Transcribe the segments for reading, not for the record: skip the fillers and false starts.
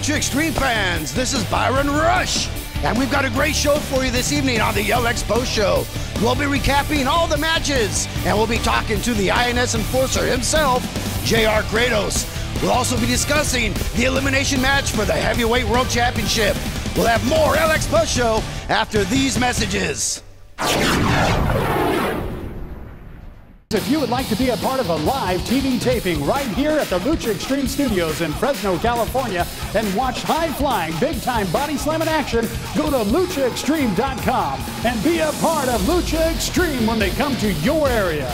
Lucha Xtreme fans, this is Byron Rush, and we've got a great show for you this evening on the LX Post Show. We'll be recapping all the matches, and we'll be talking to the INS enforcer himself, JR Kratos. We'll also be discussing the elimination match for the Heavyweight World Championship. We'll have more LX Post Show after these messages. If you would like to be a part of a live TV taping right here at the Lucha Xtreme Studios in Fresno, California, and watch high-flying, big-time body slamming action, go to luchaxtreme.com and be a part of Lucha Xtreme when they come to your area.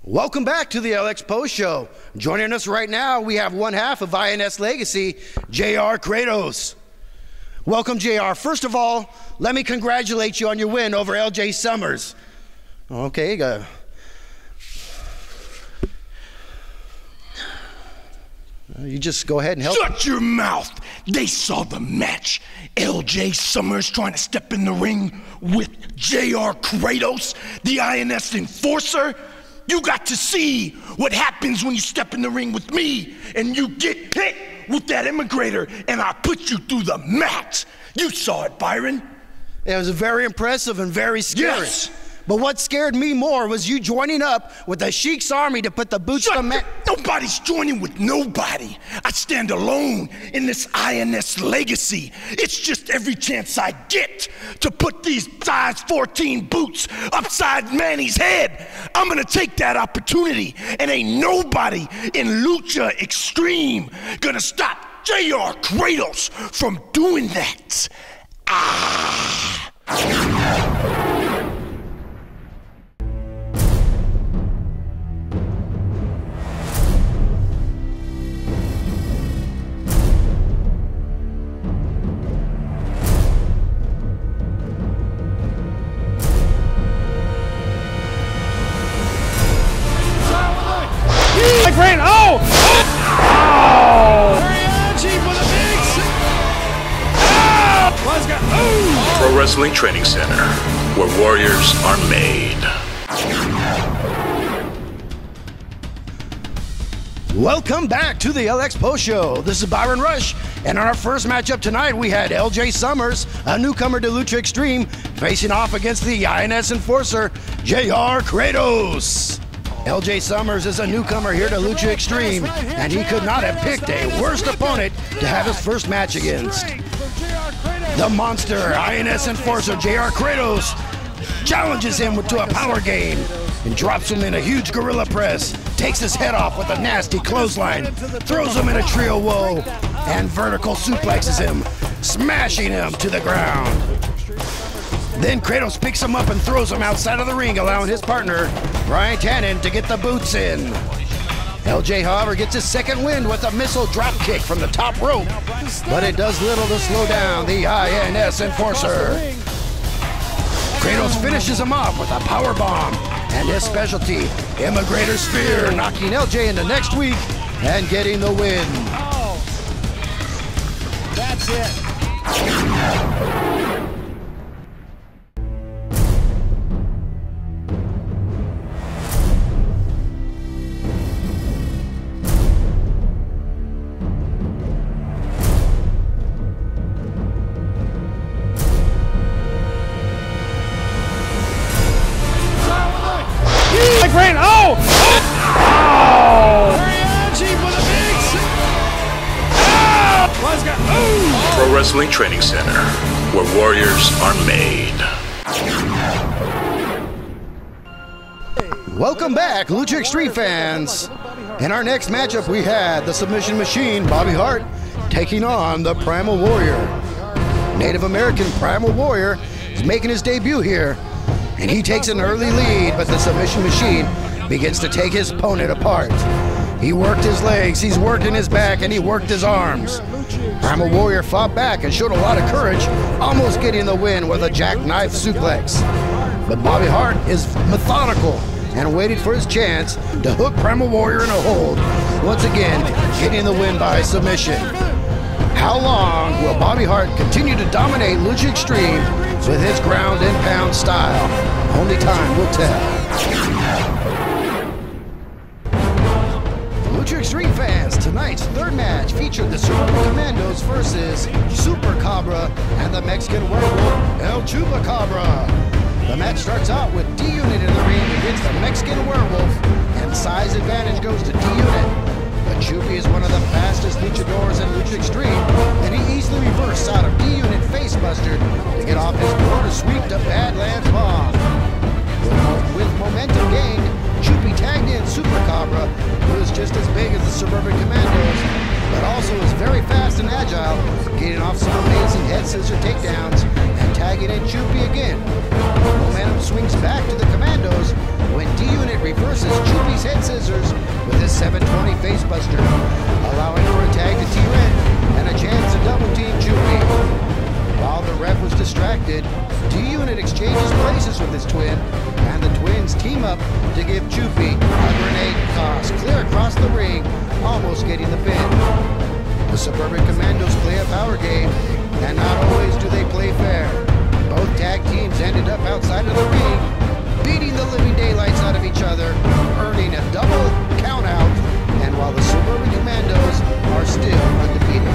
Welcome back to the LX Post Show. Joining us right now, we have one half of INS Legacy, JR Kratos. Welcome, JR. First of all, let me congratulate you on your win over LJ Summers. Okay, you just go ahead and help. Shut your mouth! They saw the match. LJ Summers trying to step in the ring with JR Kratos, the INS enforcer. You got to see what happens when you step in the ring with me and you get hit with that immigrator and I put you through the mat. You saw it, Byron. It was very impressive and very scary. Yes. But what scared me more was you joining up with the Sheik's army to put the boots on the mat. Nobody's joining with nobody. I stand alone in this INS legacy. It's just every chance I get to put these size 14 boots upside Manny's head. I'm gonna take that opportunity, and ain't nobody in Lucha Xtreme gonna stop JR Kratos from doing that. Pro Wrestling Training Center, where warriors are made. Welcome back to the LX Post Show. This is Byron Rush, and on our first matchup tonight, we had LJ Summers, a newcomer to Lucha Xtreme, facing off against the INS enforcer, JR Kratos. LJ Summers is a newcomer here to Lucha Xtreme, and he could not have picked a worse opponent to have his first match against. The monster INS enforcer JR Kratos challenges him to a power game and drops him in a huge gorilla press, takes his head off with a nasty clothesline, throws him in a trio woe, and vertical suplexes him, smashing him to the ground. Then Kratos picks him up and throws him outside of the ring, allowing his partner, Brian Tannen, to get the boots in. LJ, however, gets his second win with a missile drop kick from the top rope, but it does little to slow down the INS enforcer. Kratos finishes him off with a power bomb and his specialty, Immigrator Spear, knocking LJ into next week and getting the win. Oh, that's it. Pro Wrestling Training Center, where warriors are made. Welcome back, Lucha Xtreme fans. In our next matchup, we had the submission machine, Bobby Hart, taking on the Primal Warrior. Native American Primal Warrior is making his debut here, and he takes an early lead, but the submission machine begins to take his opponent apart. He worked his legs, he's worked in his back, and he worked his arms. Primal Warrior fought back and showed a lot of courage, almost getting the win with a jackknife suplex. But Bobby Hart is methodical and waited for his chance to hook Primal Warrior in a hold once again getting the win by submission. How long will Bobby Hart continue to dominate Lucha Xtreme with his ground and pound style? Only time will tell. Lucha Xtreme fans, tonight's third match featured the Suburban Commandos versus Super Cobra and the Mexican werewolf El Chupacabra. The match starts out with D-Unit in the ring against the Mexican werewolf, and size advantage goes to D-Unit. But Chupi is one of the fastest luchadors in Lucha Xtreme, and he easily reversed out of D-Unit facebuster to get off his border sweep to Badlands Bomb. With momentum gained, Chupi tagged in Super Cobra, who is just as big as the Suburban Commandos, but also is very fast and agile, getting off some amazing head scissor takedowns and tagging in Chupi again. Momentum swings back to the Commandos when D-Unit reverses Chupi's head scissors with his 720 facebuster, allowing for a tag to T-Ren and a chance to double team Chupi. While the ref was distracted, D-Unit exchanges places with his twin, and the twins team up to give Chupi a grenade toss clear across the ring, almost getting the pin. The Suburban Commandos play a power game, and not always do they play fair. Both tag teams ended up outside of the ring, beating the living daylights out of each other, earning a double countout, and while the Suburban Commandos are still undefeated.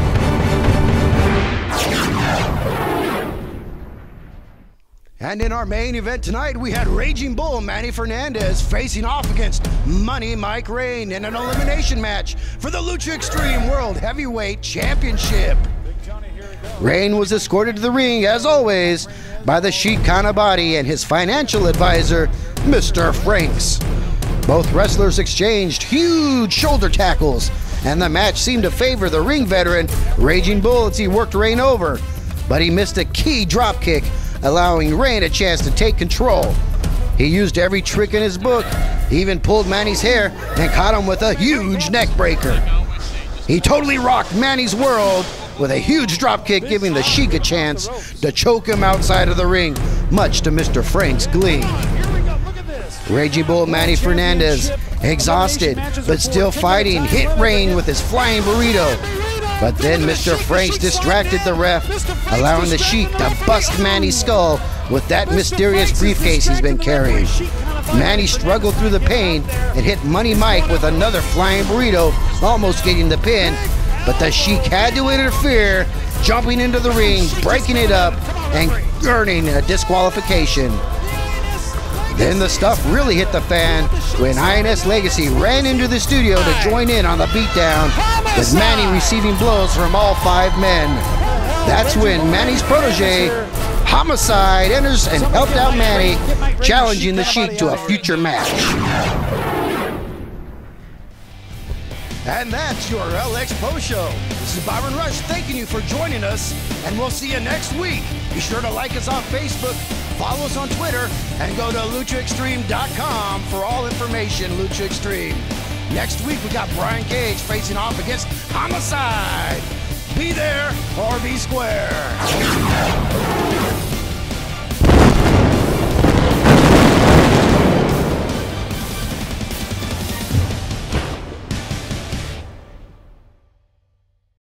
And in our main event tonight, we had Raging Bull Manny Fernandez facing off against Money Mike Rain in an elimination match for the Lucha Xtreme World Heavyweight Championship. Rain was escorted to the ring, as always, by the Sheik Kanabati and his financial advisor, Mr. Franks. Both wrestlers exchanged huge shoulder tackles, and the match seemed to favor the ring veteran, Raging Bull, as he worked Rain over. But he missed a key dropkick, allowing Rain a chance to take control. He used every trick in his book, even pulled Manny's hair and caught him with a huge neck breaker. He totally rocked Manny's world with a huge dropkick, giving the Sheik a chance to choke him outside of the ring, much to Mr. Frank's glee. Raging Bull Manny Fernandez, exhausted but still fighting, hit Rain with his flying burrito. But then Mr. Franks distracted the ref, allowing the Sheik to bust Manny's skull with that mysterious briefcase he's been carrying. Manny struggled through the pain and hit Money Mike with another flying burrito, almost getting the pin. But the Sheik had to interfere, jumping into the ring, breaking it up, and earning a disqualification. Then the stuff really hit the fan when INS Legacy ran into the studio to join in on the beatdown, with Manny receiving blows from all 5 men. That's when Manny's protege, Homicide, enters and helped out Manny, challenging the Sheik to a future match. And that's your LX Post Show. This is Byron Rush thanking you for joining us, and we'll see you next week. Be sure to like us on Facebook, follow us on Twitter, and go to luchaxtreme.com for all information Lucha Xtreme. Next week, we got Brian Cage facing off against Homicide. Be there or be square.